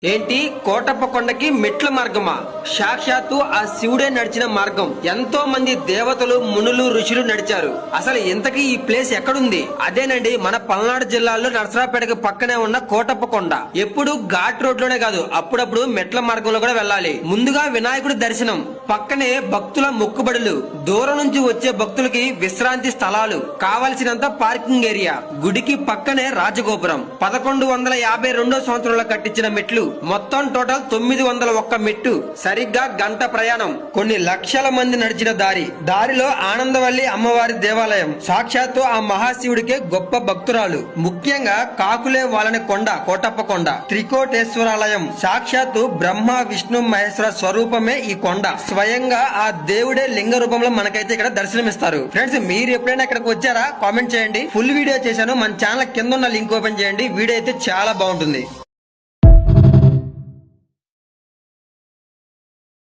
ఏంటి కోటప్ప కొండకి మెట్ల మార్గమా? సాక్షాత్తు ఆ శివుడే నడిచిన మార్గం. ఎంతో మంది దేవతలు, మునులు, ఋషులు నడిచారు. అసలు ఇంతకీ ఈ ప్లేస్ ఎక్కడుంది? అదేనండి మన పల్నాడు జిల్లాలో నరసరావుపేటకు పక్కనే ఉన్న కోటప్ప కొండ. ఎప్పుడు ఘాట్ రోడ్ లోనే కాదు, అప్పుడప్పుడు మెట్ల మార్గంలో కూడా వెళ్ళాలి. ముందుగా వినాయకుడి దర్శనం, పక్కనే భక్తుల మొక్కుబడులు, దూరం నుంచి వచ్చే భక్తులకి విశ్రాంతి స్థలాలు, కావలసినంత పార్కింగ్ ఏరియా, గుడికి పక్కనే రాజగోపురం. 1152 సంవత్సరంలో కట్టించిన మెట్లు. మొత్తం టోటల్ 901 మెట్టు. సరిగ్గా గంట ప్రయాణం. కొన్ని లక్షల మంది నడిచిన దారిలో ఆనందవల్లి అమ్మవారి దేవాలయం. సాక్షాత్తు ఆ మహాశివుడికే గొప్ప భక్తురాలు. ముఖ్యంగా కాకులే వాళ్ళని కొండ కోటప్ప కొండ. త్రికోటేశ్వరాలయం. సాక్షాత్తు బ్రహ్మ విష్ణు మహేశ్వర స్వరూపమే ఈ కొండ. స్వయంగా ఆ దేవుడే లింగ రూపంలో మనకైతే ఇక్కడ దర్శనమిస్తారు. ఫ్రెండ్స్, మీరు ఎప్పుడైనా ఇక్కడికి వచ్చారా? కామెంట్ చేయండి. ఫుల్ వీడియో చేశాను, మన ఛానల్ కింద ఉన్న లింక్ ఓపెన్ చేయండి. వీడియో అయితే చాలా బాగుంటుంది.